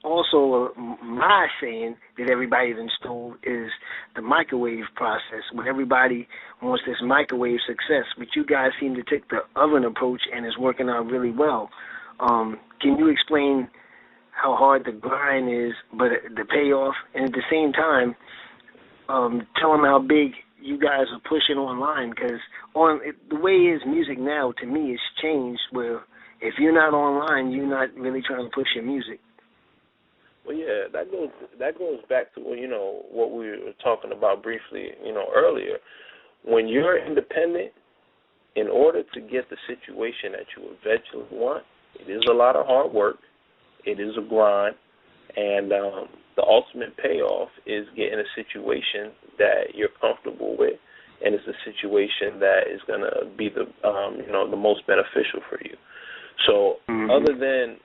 also, my saying that everybody's installed is the microwave process, where everybody wants this microwave success, but you guys seem to take the oven approach, and it's working out really well. Can you explain how hard the grind is, but the payoff, and at the same time, tell them how big you guys are pushing online? Because the way it is music now, to me, it's changed where if you're not online, you're not really trying to push your music. Well, yeah, that goes back to what we were talking about briefly, earlier. When you're independent, in order to get the situation that you eventually want, it is a lot of hard work. It is a grind, and the ultimate payoff is getting a situation that you're comfortable with, and it's a situation that is going to be the most beneficial for you. So, other than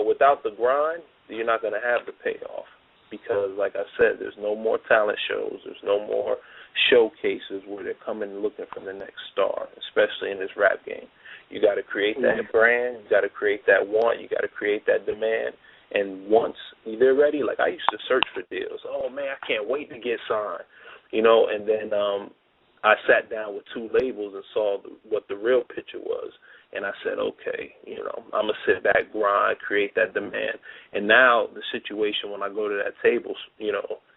without the grind, you're not going to have the payoff, because, like I said, there's no more talent shows. There's no more showcases where they're coming looking for the next star, especially in this rap game. You got to create that brand. You got to create that want. You got to create that demand. And once they're ready, like I used to search for deals. Oh, man, I can't wait to get signed, and then I sat down with two labels and saw what the real picture was. And I said, okay, I'm going to sit back, grind, create that demand. And now the situation when I go to that table,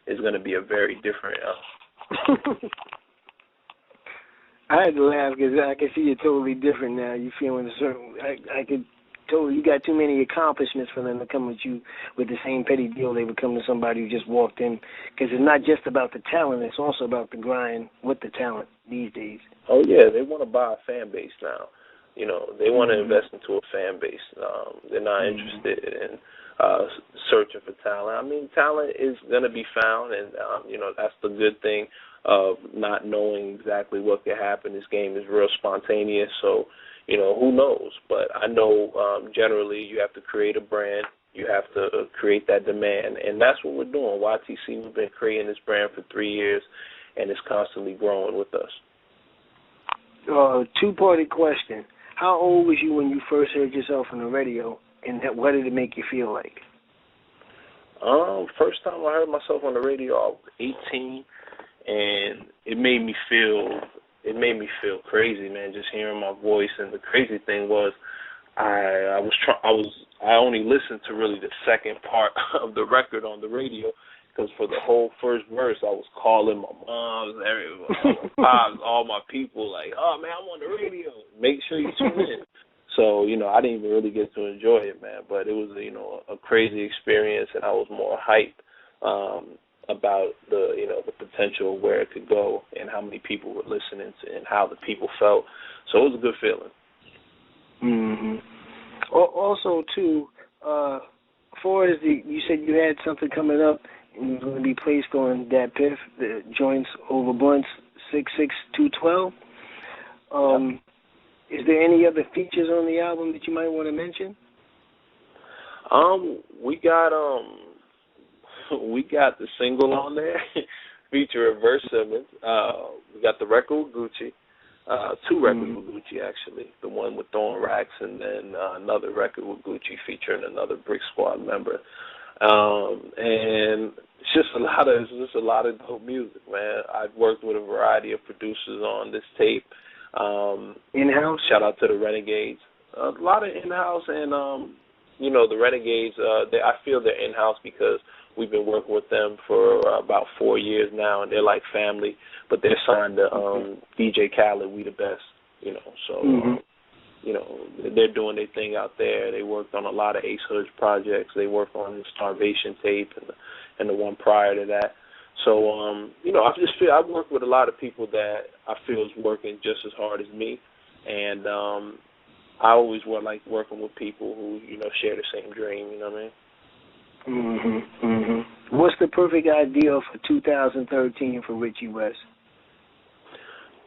is going to be a very different. I had to laugh because I can see you're totally different now. You feeling a certain. I could totally. You got too many accomplishments for them to come with you with the same petty deal they would come to somebody who just walked in. Because it's not just about the talent; it's also about the grind with the talent these days. Oh yeah, they want to buy a fan base now. They want to invest into a fan base. They're not interested in searching for talent. I mean, talent is going to be found, and, that's the good thing of not knowing exactly what could happen. This game is real spontaneous, so, who knows? But I know generally you have to create a brand. You have to create that demand, and that's what we're doing. YTC, we've been creating this brand for 3 years, and it's constantly growing with us. Two-parted question. How old was you when you first heard yourself on the radio, and what did it make you feel like? First time I heard myself on the radio, I was 18, and it made me feel crazy, man, just hearing my voice. And the crazy thing was, I only listened to really the second part of the record on the radio, because for the whole first verse, I was calling my moms, everyone, my pops, all my people, like, oh, man, I'm on the radio. Make sure you tune in. So, I didn't even really get to enjoy it, man. But it was, a crazy experience, and I was more hyped about the potential of where it could go and how many people were listening to and how the people felt. So it was a good feeling. Mm-hmm. Also, too, far as you said you had something coming up, and it was going to be placed on that PIF, the Joints Over Blunts 66212. Is there any other features on the album that you might want to mention? We got the single on there featuring Verse Simmons. We got the record with Gucci. Two records with Gucci, actually. The one with Thorn Racks, and then another record with Gucci featuring another Brick Squad member. And it's just a lot of dope music, man. I've worked with a variety of producers on this tape. In-house? Shout out to the Renegades. A lot of in-house, and the Renegades. I feel they're in-house because we've been working with them for about 4 years now, and they're like family. But they're signed to DJ Khaled, We the Best. So. They're doing their thing out there. They worked on a lot of Ace Hood's projects. They worked on the Starvation tape and the one prior to that. So, I've worked with a lot of people that I feel is working just as hard as me. And I always like working with people who, share the same dream, you know what I mean? What's the perfect idea for 2013 for Richie Wess?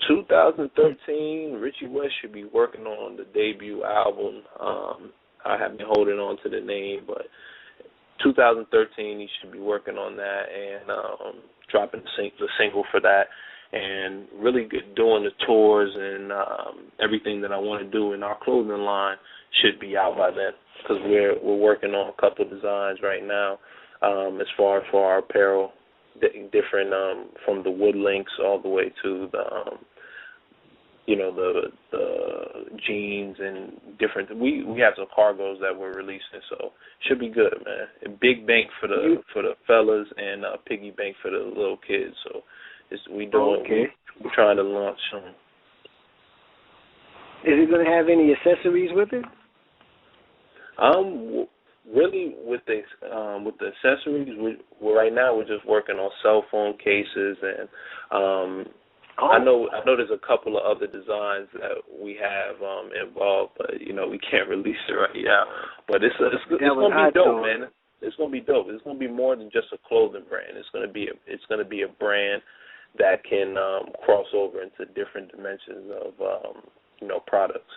2013, Richie Wess should be working on the debut album. I have been holding on to the name, but 2013 he should be working on that and dropping the single for that. and really doing the tours and everything that I want to do in our clothing line should be out by then, because we're working on a couple of designs right now as far as for our apparel, different from the wood links all the way to the the jeans and different. We have some cargos that we're releasing, so should be good, man. A big bank for the fellas and a piggy bank for the little kids. So we're trying to launch some. Is it going to have any accessories with it? Really, with the accessories, right now we're just working on cell phone cases and. I know there's a couple of other designs that we have involved, but we can't release it right now. But it's gonna be dope, man. It's gonna be dope. It's gonna be more than just a clothing brand. It's gonna be a brand that can cross over into different dimensions of products.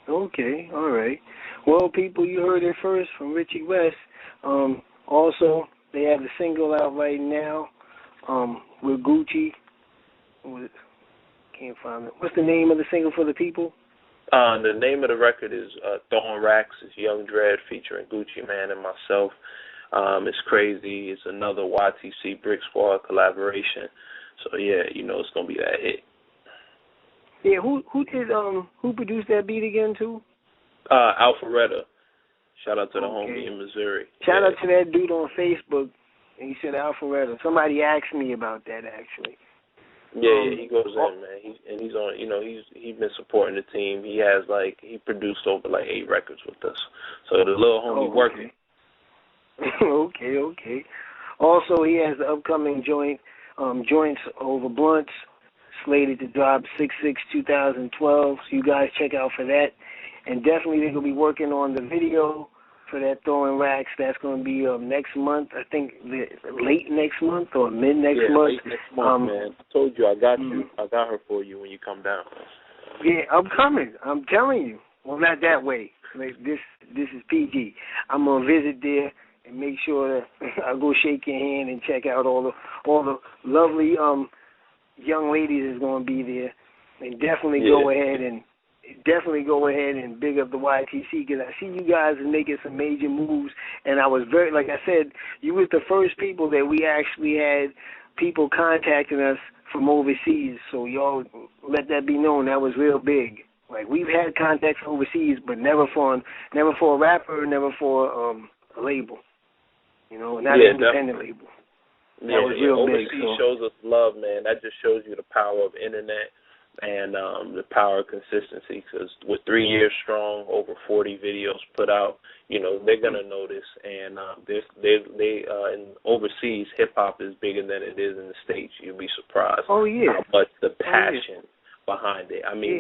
Okay, all right. Well, people, you heard it first from Richie Wess. Also, they have the single out right now with Gucci. Can't find it. What's the name of the single for the people? The name of the record is Throwing Racks. It's Young Dread featuring Gucci Man and myself. It's crazy. It's another YTC Brick Squad collaboration. So yeah, it's gonna be that hit. Yeah, who produced that beat again too? Alpharetta. Shout out to the homie in Missouri. Shout out to that dude on Facebook. And he said Alpharetta. Somebody asked me about that actually. Yeah, he goes in, man. He's on. He's been supporting the team. He has he produced over 8 records with us. So the little homie working. Okay. Also, he has the upcoming Joints Over Blunts slated to drop 6/6/2012. So you guys check out for that. And definitely they're gonna be working on the video for that Throwing Racks. That's going to be next month. I think late next month or mid next month. Late next month, man. I told you I got you. I got her for you when you come down. Yeah, I'm coming. I'm telling you. Well, not that way. This is PG. I'm gonna visit there and make sure that I go shake your hand and check out all the lovely young ladies that's going to be there, and definitely go ahead and big up the YTC, because I see you guys are making some major moves, and I was very, like I said, you was the first people that we actually had people contacting us from overseas, so y'all let that be known. That was real big. Like, we've had contacts from overseas, but never for a rapper, never for a label, not an independent label. That was real big. Overseas shows us love, man. That just shows you the power of internet and the power of consistency, because with 3 years strong, over 40 videos put out, they're going to notice. And in overseas, hip-hop is bigger than it is in the States. You'll be surprised how much the passion behind it. I mean,